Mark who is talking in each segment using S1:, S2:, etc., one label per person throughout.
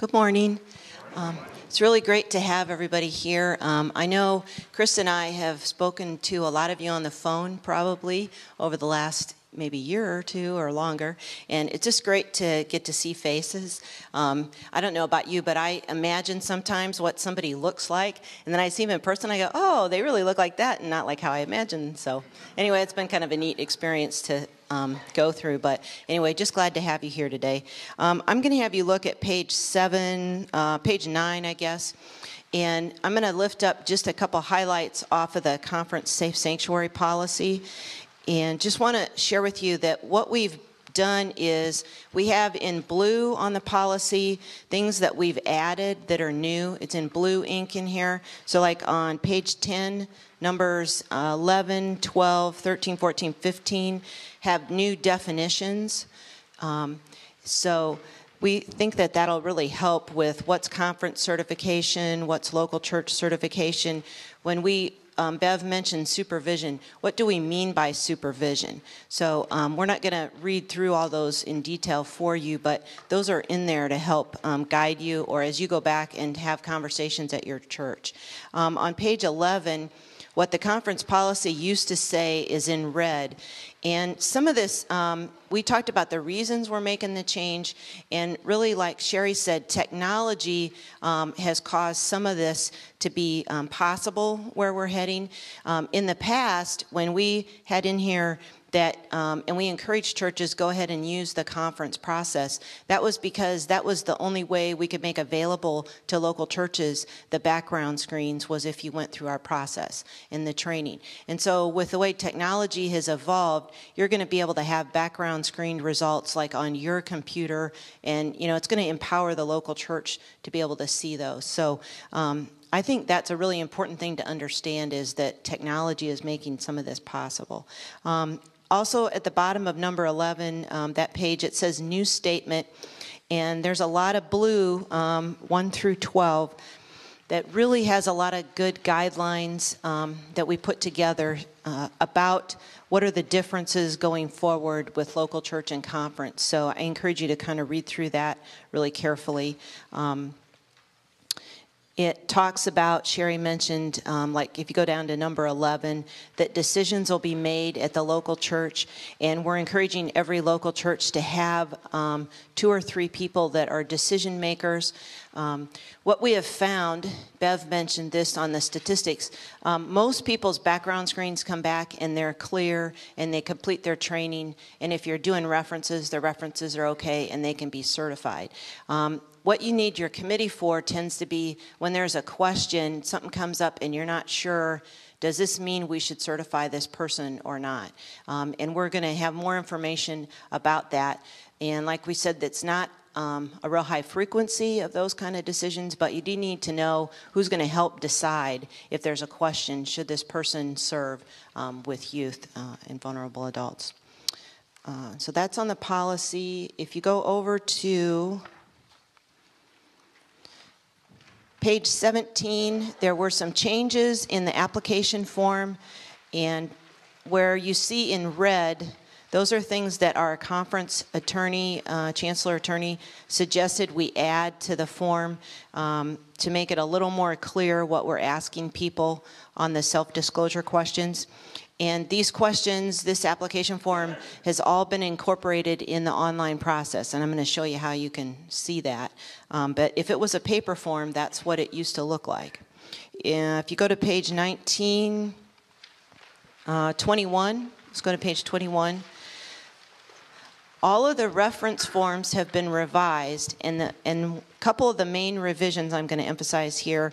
S1: Good morning. It's really great to have everybody here. I know Chris and I have spoken to a lot of you on the phone probably over the last maybe year or two or longer, and it's just great to get to see faces. I don't know about you, but I imagine sometimes what somebody looks like, and then I see them in person, I go, oh, they really look like that and not like how I imagined. So anyway, it's been kind of a neat experience to go through. But anyway, just glad to have you here today. I'm going to have you look at page 9, I guess. And I'm going to lift up just a couple highlights off of the conference safe sanctuary policy. And just want to share with you that what we've done is we have in blue on the policy things that we've added that are new. It's in blue ink in here. So like on page 10, numbers 11, 12, 13, 14, 15 have new definitions. So we think that that'll really help with what's conference certification, what's local church certification. When we Bev mentioned supervision. What do we mean by supervision? So we're not going to read through all those in detail for you, but those are in there to help guide you or as you go back and have conversations at your church. On page 11, what the conference policy used to say is in red. And some of this, we talked about the reasons we're making the change. And really, like Sherry said, technology has caused some of this to be possible where we're heading. In the past, when we had in here that, and we encouraged churches go ahead and use the conference process. That was because that was the only way we could make available to local churches the background screens was if you went through our process in the training. And so with the way technology has evolved, you're going to be able to have background screened results like on your computer, and it's going to empower the local church to be able to see those. So I think that's a really important thing to understand is that technology is making some of this possible. Also, at the bottom of number 11, that page, it says new statement, and there's a lot of blue, 1 through 12, that really has a lot of good guidelines that we put together about what are the differences going forward with local church and conference. So I encourage you to kind of read through that really carefully. It talks about, Sherry mentioned, like if you go down to number 11, that decisions will be made at the local church, and we're encouraging every local church to have 2 or 3 people that are decision makers. What we have found, Bev mentioned this on the statistics, most people's background screens come back and they're clear and they complete their training, and if you're doing references, the references are okay and they can be certified. What you need your committee for tends to be when there's a question, something comes up and you're not sure, does this mean we should certify this person or not? And we're going to have more information about that. And like we said, that's not a real high frequency of those kind of decisions, but you do need to know who's going to help decide if there's a question, should this person serve with youth and vulnerable adults? So that's on the policy. If you go over to page 17, there were some changes in the application form, and where you see in red, those are things that our conference attorney, chancellor attorney, suggested we add to the form to make it a little more clear what we're asking people on the self-disclosure questions. And these questions, this application form, has all been incorporated in the online process. And I'm going to show you how you can see that. But if it was a paper form, that's what it used to look like. If you go to page 19, 21, let's go to page 21. All of the reference forms have been revised, and a couple of the main revisions I'm going to emphasize here.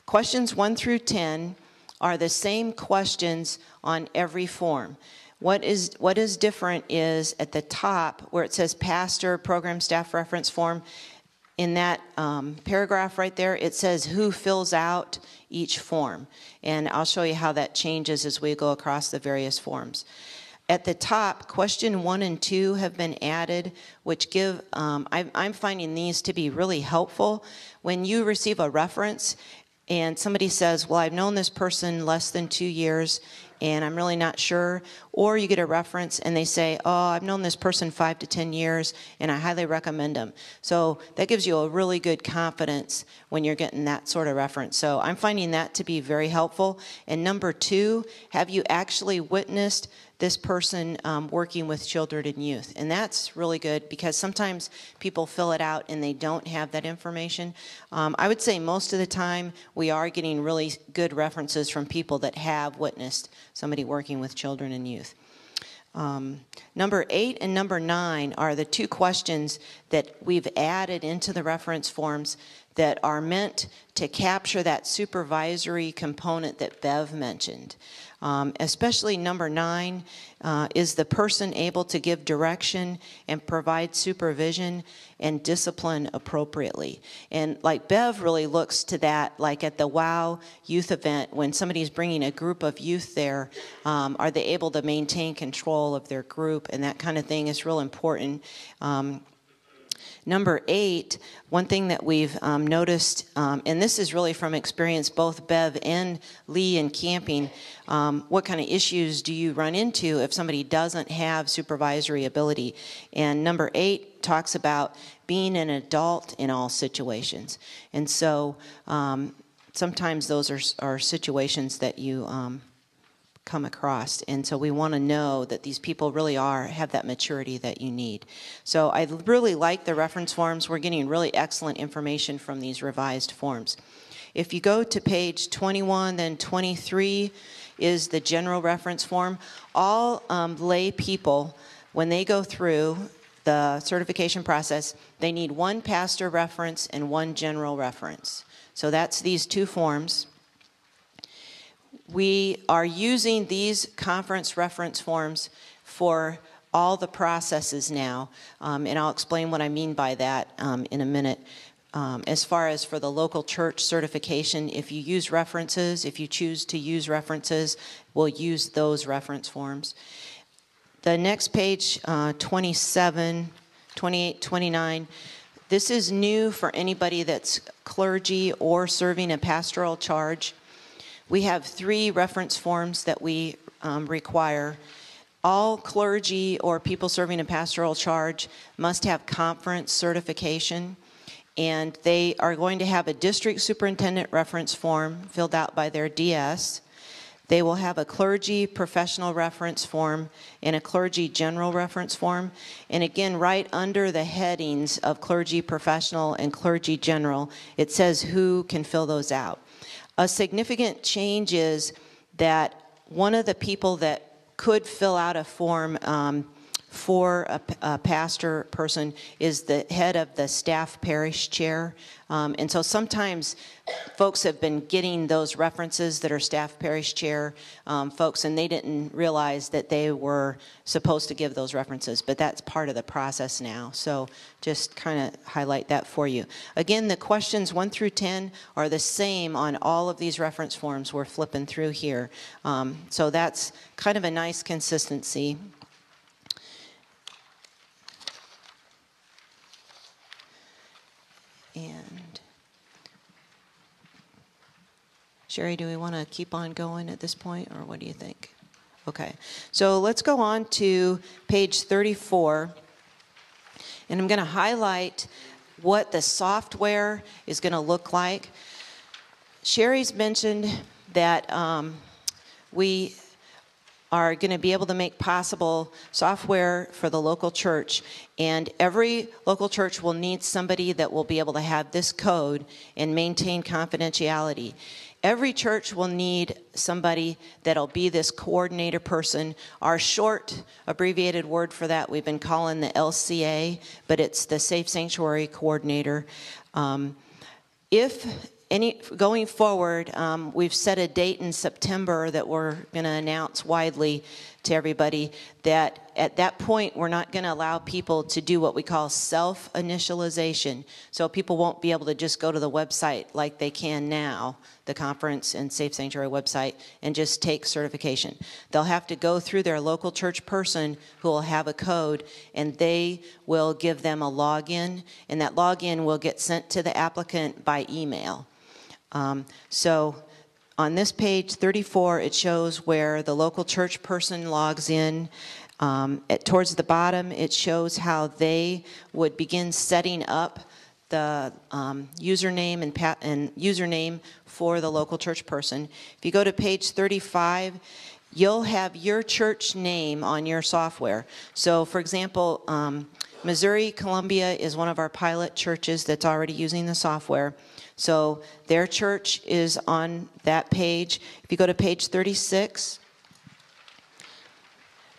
S1: Questions 1 through 10 are the same questions on every form. What is different is at the top where it says pastor program staff reference form, in that paragraph right there, it says who fills out each form. And I'll show you how that changes as we go across the various forms. At the top, question 1 and 2 have been added, which give, I'm finding these to be really helpful. When you receive a reference, and somebody says, well, I've known this person less than 2 years, and I'm really not sure, Or you get a reference and they say, oh, I've known this person 5 to 10 years and I highly recommend them. So that gives you a really good confidence when you're getting that sort of reference. So I'm finding that to be very helpful. And number 2, have you actually witnessed this person working with children and youth? And that's really good because sometimes people fill it out and they don't have that information. I would say most of the time we are getting really good references from people that have witnessed somebody working with children and youth. Number 8 and number 9 are the 2 questions that we've added into the reference forms that are meant to capture that supervisory component that Bev mentioned. Especially number 9, is the person able to give direction and provide supervision and discipline appropriately? And like Bev really looks to that, like at the WOW youth event, when somebody's bringing a group of youth there, are they able to maintain control of their group? And that kind of thing is real important. Number 8, one thing that we've noticed, and this is really from experience, both Bev and Lee in camping, what kind of issues do you run into if somebody doesn't have supervisory ability? And number 8 talks about being an adult in all situations. And so sometimes those are situations that you come across, and so we want to know that these people really have that maturity that you need. So I really like the reference forms. We're getting really excellent information from these revised forms. If you go to page 21, then 23 is the general reference form. All lay people, when they go through the certification process, they need 1 pastor reference and 1 general reference. So that's these 2 forms. We are using these conference reference forms for all the processes now, and I'll explain what I mean by that in a minute. As far as for the local church certification, if you use references, if you choose to use references, we'll use those reference forms. The next page, 27, 28, 29, this is new for anybody that's clergy or serving a pastoral charge. We have 3 reference forms that we require. All clergy or people serving a pastoral charge must have conference certification, and they are going to have a district superintendent reference form filled out by their DS. They will have a clergy professional reference form and a clergy general reference form. And again, right under the headings of clergy professional and clergy general, it says who can fill those out. A significant change is that one of the people that could fill out a form for a pastor person is the head of the staff parish chair. And so sometimes folks have been getting those references that are staff parish chair folks, and they didn't realize that they were supposed to give those references, but that's part of the process now. So just kind of highlight that for you. Again, the questions 1 through 10 are the same on all of these reference forms we're flipping through here. So that's kind of a nice consistency. And Sherry, do we want to keep on going at this point, or what do you think? Okay, so let's go on to page 34, and I'm going to highlight what the software is going to look like. Sherry's mentioned that we are going to be able to make possible software for the local church, and every local church will need somebody that will be able to have this code and maintain confidentiality. Every church will need somebody that'll be this coordinator person. Our short abbreviated word for that we've been calling the LCA, but it's the Safe Sanctuary Coordinator. Going forward, we've set a date in September that we're going to announce widely to everybody, that at that point we're not going to allow people to do what we call self-initialization. So people won't be able to just go to the website like they can now, the conference and Safe Sanctuary website, and just take certification. They'll have to go through their local church person who will have a code, and they will give them a login, and that login will get sent to the applicant by email. So On this page 34, it shows where the local church person logs in. Towards the bottom, it shows how they would begin setting up the username and username for the local church person. If you go to page 35, you'll have your church name on your software. So, for example, Missouri Columbia is one of our pilot churches that's already using the software. So their church is on that page. If you go to page 36,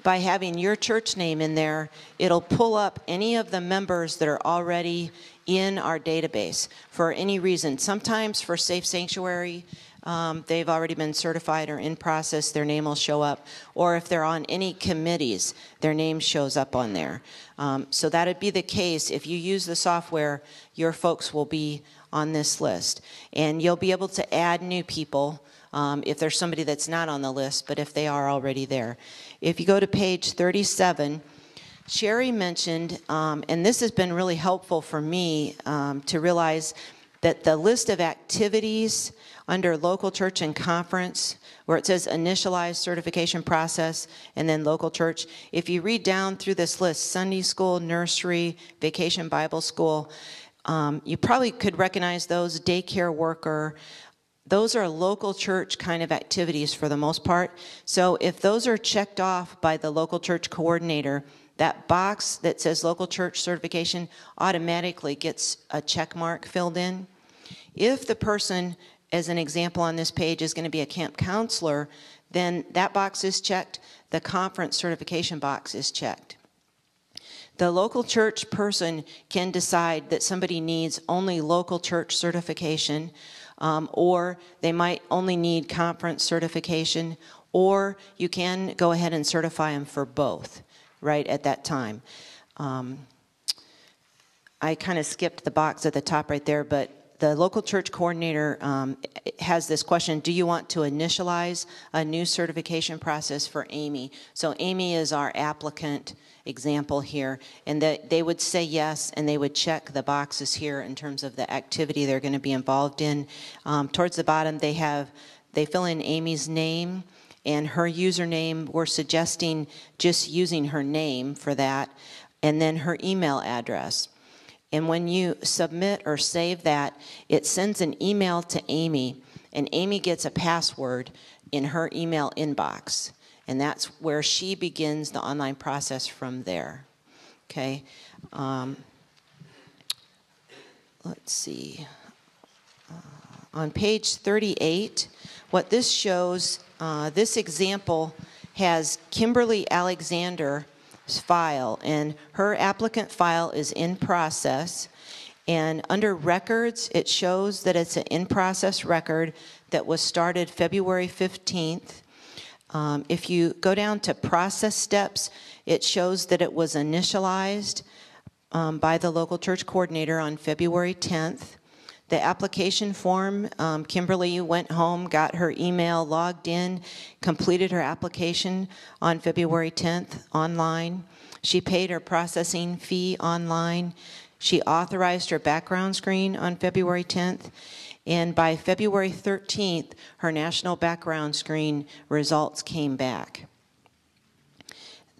S1: by having your church name in there, it'll pull up any of the members that are already in our database for any reason. Sometimes for Safe Sanctuary, they've already been certified or in process, their name will show up. Or if they're on any committees, their name shows up on there. So that'd be the case. If you use the software, your folks will be on this list. And you'll be able to add new people if there's somebody that's not on the list, but if they are already there. If you go to page 37, Sherry mentioned, and this has been really helpful for me to realize that the list of activities under local church and conference, where it says initialize certification process and then local church, if you read down through this list, Sunday school, nursery, vacation Bible school, you probably could recognize those, daycare worker. Those are local church kind of activities for the most part. So if those are checked off by the local church coordinator, that box that says local church certification automatically gets a check mark filled in. If the person, as an example on this page, is going to be a camp counselor, then that box is checked. The conference certification box is checked. The local church person can decide that somebody needs only local church certification, or they might only need conference certification, or you can go ahead and certify them for both right at that time. I kind of skipped the box at the top right there, but the local church coordinator has this question: do you want to initialize a new certification process for Amy? So Amy is our applicant example here, and that they would say yes, and they would check the boxes here in terms of the activity they're going to be involved in. Towards the bottom, they fill in Amy's name and her username. We're suggesting just using her name for that, and then her email address. And when you submit or save that, it sends an email to Amy, and Amy gets a password in her email inbox. And that's where she begins the online process from there. Okay. Let's see. On page 38, what this shows, this example has Kimberly Alexander's file, and her applicant file is in process. And under records, it shows that it's an in-process record that was started February 15th. If you go down to process steps, it shows that it was initialized by the local church coordinator on February 10th. The application form, Kimberly went home, got her email, logged in, completed her application on February 10th online. She paid her processing fee online. She authorized her background screen on February 10th. And by February 13th, her national background screen results came back.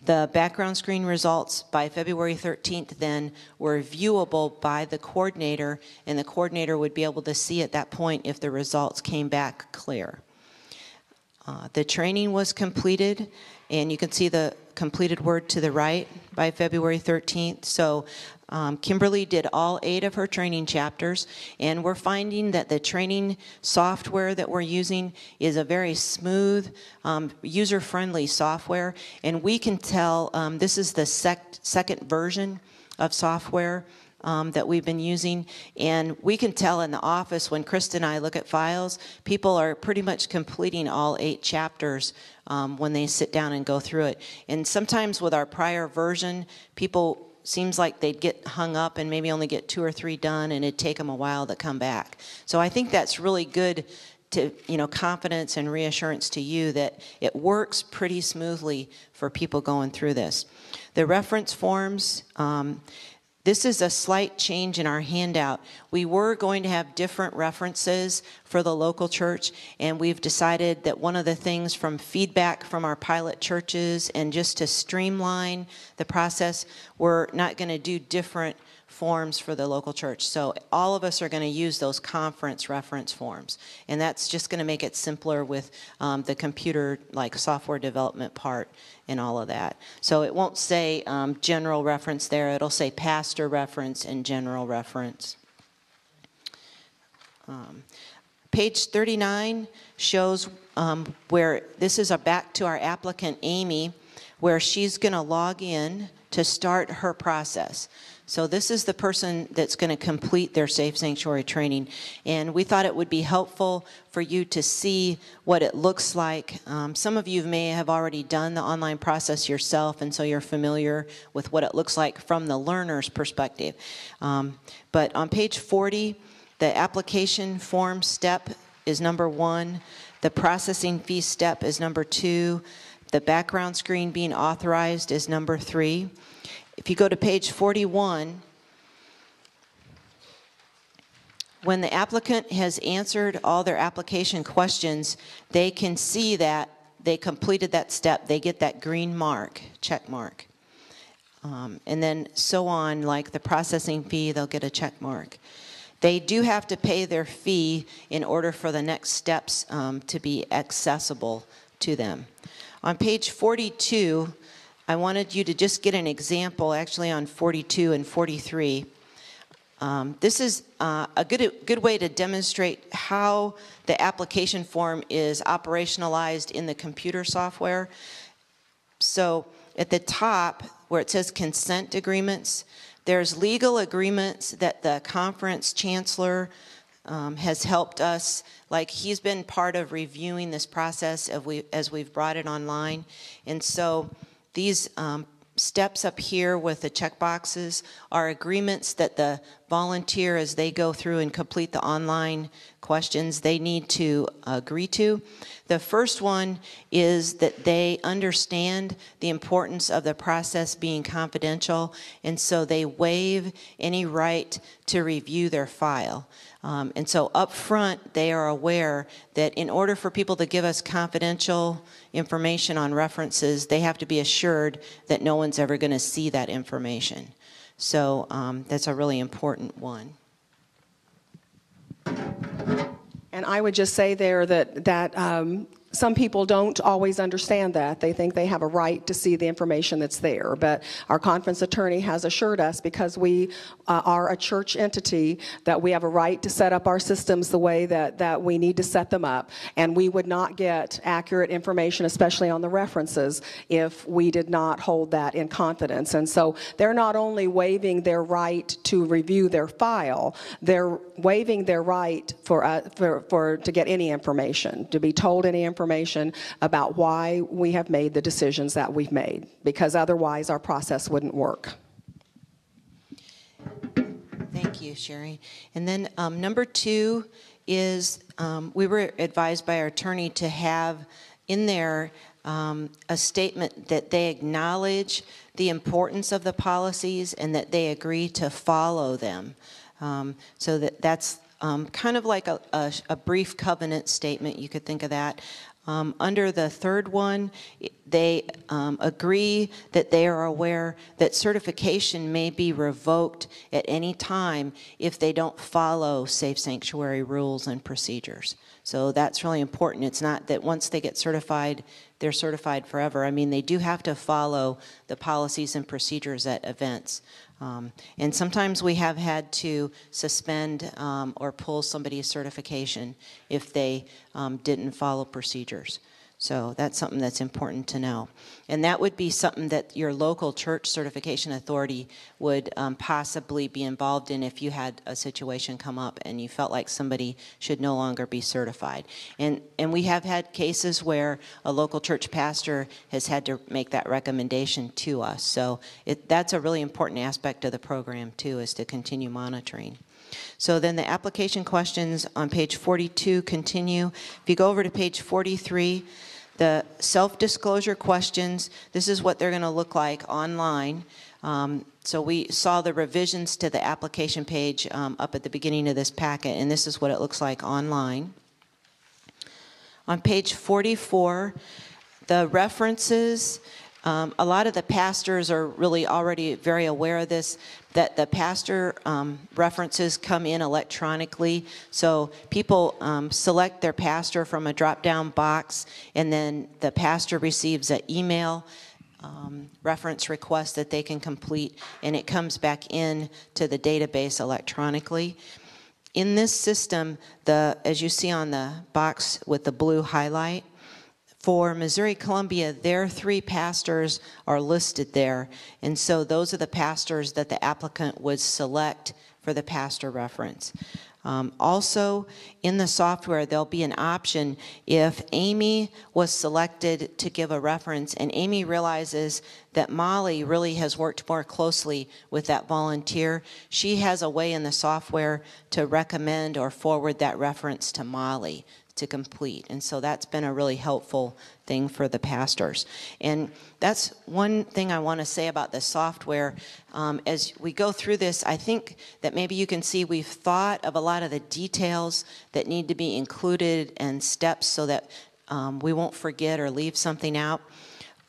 S1: The background screen results by February 13th then were viewable by the coordinator, and the coordinator would be able to see at that point if the results came back clear. The training was completed, and you can see the completed word to the right by February 13th. So Kimberly did all 8 of her training chapters, and we're finding that the training software that we're using is a very smooth, user-friendly software, and we can tell this is the second version of software that we've been using, and we can tell in the office when Krista and I look at files, people are pretty much completing all 8 chapters when they sit down and go through it. And sometimes with our prior version, people seems like they'd get hung up and maybe only get 2 or 3 done, and it'd take them a while to come back. So I think that's really good to, confidence and reassurance to you that it works pretty smoothly for people going through this. The reference forms, This is a slight change in our handout. We were going to have different references for the local church, and we've decided that one of the things from feedback from our pilot churches and just to streamline the process, we're not going to do different forms for the local church. So all of us are going to use those conference reference forms. And that's just going to make it simpler with the computer, like software development part and all of that. So it won't say general reference there. It'll say pastor reference and general reference. Page 39 shows where this is back to our applicant, Amy, where she's going to log in to start her process. So this is the person that's going to complete their Safe Sanctuary training. And we thought it would be helpful for you to see what it looks like. Some of you may have already done the online process yourself, and so you're familiar with what it looks like from the learner's perspective. But on page 40, the application form step is number 1. The processing fee step is number 2. The background screen being authorized is number 3. If you go to page 41, when the applicant has answered all their application questions, they can see that they completed that step. They get that green mark, check mark. And then so on, like the processing fee, they'll get a check mark. They do have to pay their fee in order for the next steps to be accessible to them. On page 42, I wanted you to just get an example, actually on 42 and 43. This is a good way to demonstrate how the application form is operationalized in the computer software. So at the top, where it says consent agreements, there's legal agreements that the conference chancellor has helped us, like he's been part of reviewing this process as we've brought it online. And so these steps up here with the check boxes are agreements that the volunteer, as they go through and complete the online questions, they need to agree to. The first one is that they understand the importance of the process being confidential, and so they waive any right to review their file. And so up front, they are aware that in order for people to give us confidential information on references, they have to be assured that no one's ever going to see that information. So that's a really important one.
S2: And I would just say there that some people don't always understand that. They think they have a right to see the information that's there. But our conference attorney has assured us, because we are a church entity, that we have a right to set up our systems the way that we need to set them up. And we would not get accurate information, especially on the references, if we did not hold that in confidence. And so they're not only waiving their right to review their file, they're waiving their right to get any information, to be told any information about why we have made the decisions that we've made, because otherwise our process wouldn't work.
S1: Thank you, Sherry. And then number 2 is we were advised by our attorney to have in there a statement that they acknowledge the importance of the policies and that they agree to follow them. So that's kind of like a brief covenant statement, you could think of that. Under the third one, they agree that they are aware that certification may be revoked at any time if they don't follow Safe Sanctuary rules and procedures. So that's really important. It's not that once they get certified, they're certified forever. I mean, they do have to follow the policies and procedures at events. And sometimes we have had to suspend or pull somebody's certification if they didn't follow procedures. So that's something that's important to know. And that would be something that your local church certification authority would possibly be involved in if you had a situation come up and you felt like somebody should no longer be certified. And we have had cases where a local church pastor has had to make that recommendation to us. So that's a really important aspect of the program too, is to continue monitoring. So then the application questions on page 42 continue. If you go over to page 43, the self-disclosure questions, this is what they're going to look like online. So we saw the revisions to the application page up at the beginning of this packet, and this is what it looks like online. On page 44, the references, a lot of the pastors are really already very aware of this, that the pastor references come in electronically. So people select their pastor from a drop-down box, and then the pastor receives an email reference request that they can complete, and it comes back in to the database electronically. In this system, as you see on the box with the blue highlight, for Missouri-Columbia, their 3 pastors are listed there, and so those are the pastors that the applicant would select for the pastor reference. Also, in the software, there'll be an option if Amy was selected to give a reference and Amy realizes that Molly really has worked more closely with that volunteer, she has a way in the software to recommend or forward that reference to Molly to complete. And so that's been a really helpful thing for the pastors. And that's one thing I want to say about the software. As we go through this, I think that maybe you can see we've thought of a lot of the details that need to be included and steps so that we won't forget or leave something out.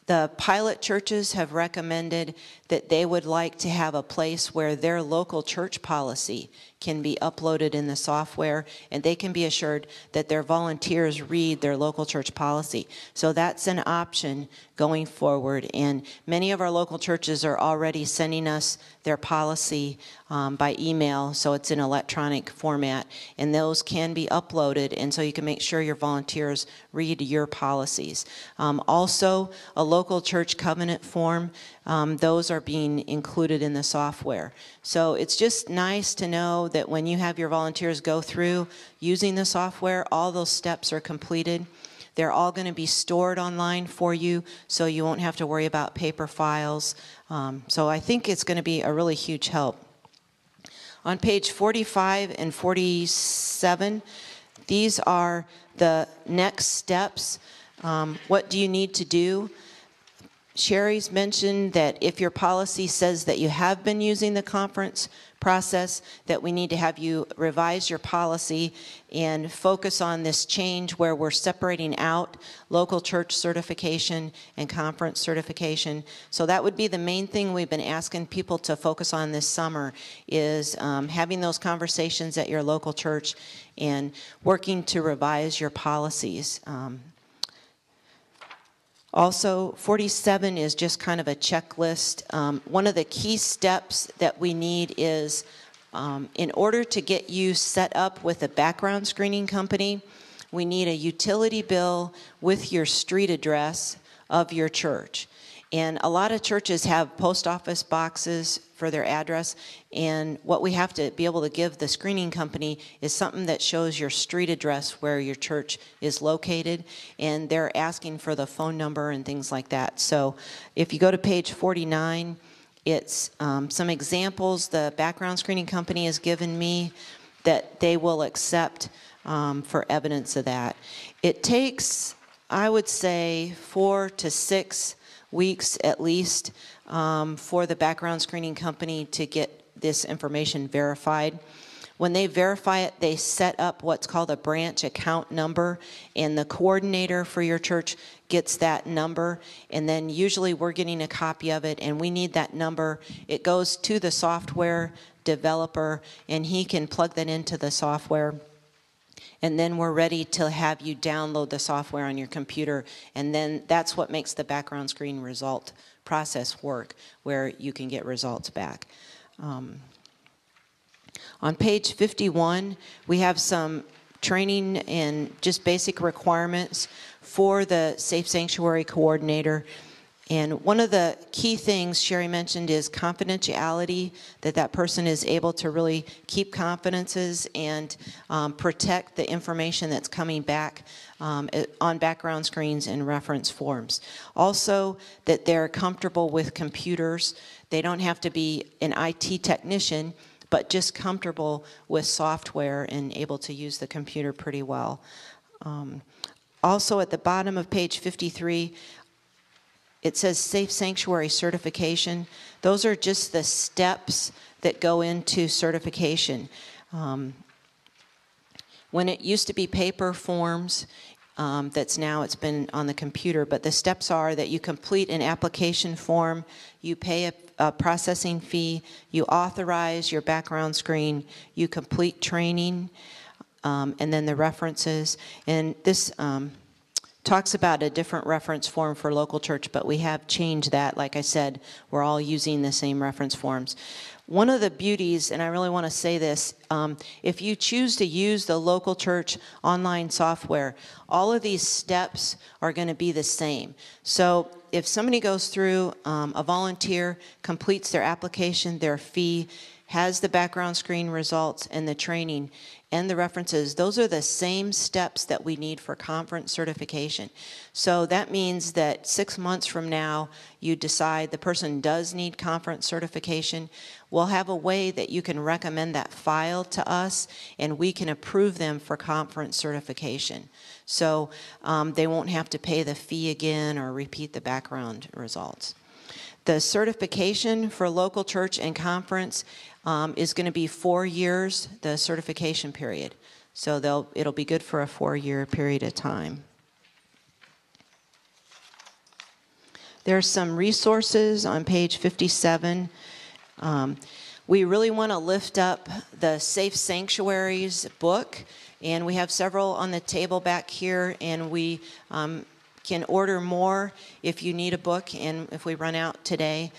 S1: The pilot churches have recommended that they would like to have a place where their local church policy can be uploaded in the software, and they can be assured that their volunteers read their local church policy. So that's an option going forward, and many of our local churches are already sending us their policy by email, so it's in electronic format, and those can be uploaded, and so you can make sure your volunteers read your policies. Also, a local church covenant form, those are being included in the software. So it's just nice to know that when you have your volunteers go through using the software, all those steps are completed. They're all going to be stored online for you, so you won't have to worry about paper files. So I think it's going to be a really huge help. On page 45 and 47, these are the next steps. What do you need to do? Sherry's mentioned that if your policy says that you have been using the conference process, that we need to have you revise your policy and focus on this change where we're separating out local church certification and conference certification. So that would be the main thing we've been asking people to focus on this summer, is having those conversations at your local church and working to revise your policies. Also, 47 is just kind of a checklist. One of the key steps that we need is, in order to get you set up with a background screening company, we need a utility bill with your street address of your church. And a lot of churches have post office boxes for their address, and what we have to be able to give the screening company is something that shows your street address where your church is located, and they're asking for the phone number and things like that. So if you go to page 49, it's some examples the background screening company has given me that they will accept for evidence of that. It takes, I would say, 4 to 6 weeks at least for the background screening company to get this information verified. When they verify it, they set up what's called a branch account number, and the coordinator for your church gets that number, and then usually we're getting a copy of it, and we need that number. It goes to the software developer, and he can plug that into the software. And then we're ready to have you download the software on your computer, and then that's what makes the background screen result process work, where you can get results back. On page 51, we have some training and just basic requirements for the Safe Sanctuary Coordinator. And one of the key things Sherry mentioned is confidentiality, that person is able to really keep confidences and protect the information that's coming back on background screens and reference forms. Also, that they're comfortable with computers. They don't have to be an IT technician, but just comfortable with software and able to use the computer pretty well. Also, at the bottom of page 53, it says Safe Sanctuary certification. Those are just the steps that go into certification. When it used to be paper forms, it's been on the computer, but the steps are that you complete an application form, you pay a processing fee, you authorize your background screen, you complete training, and then the references. And this talks about a different reference form for local church, but we have changed that. Like I said, we're all using the same reference forms. One of the beauties, and I really want to say this, if you choose to use the local church online software, all of these steps are going to be the same. So if somebody goes through, a volunteer completes their application, their fee, has the background screen results and the training and the references, those are the same steps that we need for conference certification. So that means that 6 months from now, you decide the person does need conference certification, we'll have a way that you can recommend that file to us and we can approve them for conference certification. So they won't have to pay the fee again or repeat the background results. The certification for local church and conference is going to be 4 years, the certification period. So it'll be good for a 4-year period of time. There's some resources on page 57. We really want to lift up the Safe Sanctuaries book, and we have several on the table back here, and we can order more if you need a book and if we run out today.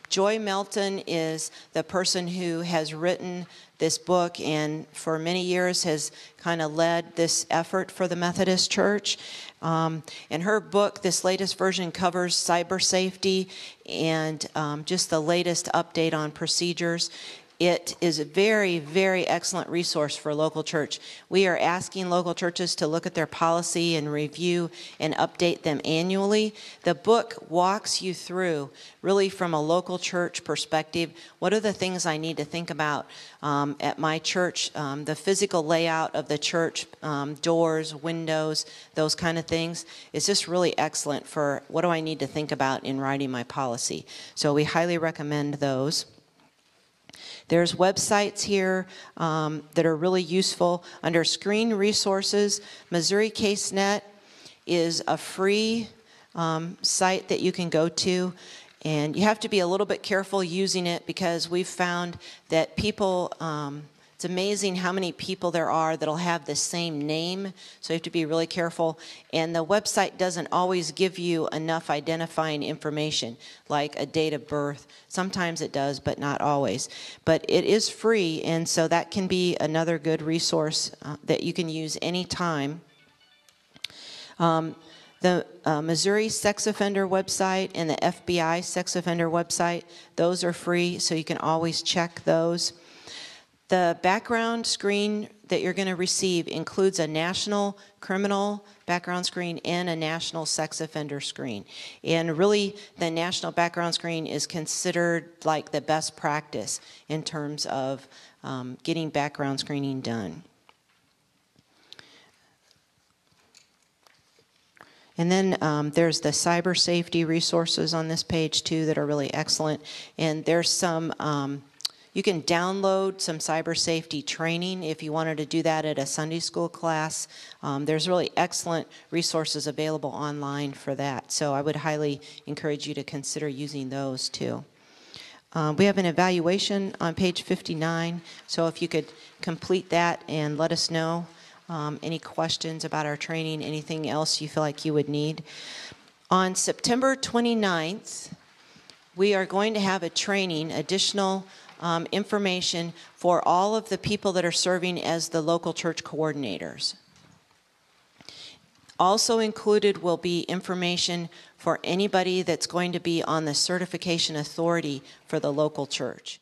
S1: Joy Melton is the person who has written this book and for many years has kind of led this effort for the Methodist Church. And her book, this latest version, covers cyber safety and just the latest update on procedures. It is a very, very excellent resource for local church. We are asking local churches to look at their policy and review and update them annually. The book walks you through, really from a local church perspective, what are the things I need to think about at my church, the physical layout of the church, doors, windows, those kind of things. It's just really excellent for what do I need to think about in writing my policy. So we highly recommend those. There's websites here that are really useful. Under Screen Resources, Missouri CaseNet is a free site that you can go to. And you have to be a little bit careful using it because we've found that people, it's amazing how many people there are that'll have the same name. So you have to be really careful. And the website doesn't always give you enough identifying information, like a date of birth. Sometimes it does, but not always. But it is free, and so that can be another good resource that you can use anytime. The Missouri Sex Offender website and the FBI Sex Offender website, those are free, so you can always check those. The background screen that you're going to receive includes a national criminal background screen and a national sex offender screen. And really, the national background screen is considered like the best practice in terms of getting background screening done. And then there's the cyber safety resources on this page too that are really excellent. And there's some, you can download some cyber safety training if you wanted to do that at a Sunday school class. There's really excellent resources available online for that. So I would highly encourage you to consider using those too. We have an evaluation on page 59. So if you could complete that and let us know any questions about our training, anything else you feel like you would need. On September 29th, we are going to have a training, additional information for all of the people that are serving as the local church coordinators. Also included will be information for anybody that's going to be on the certification authority for the local church.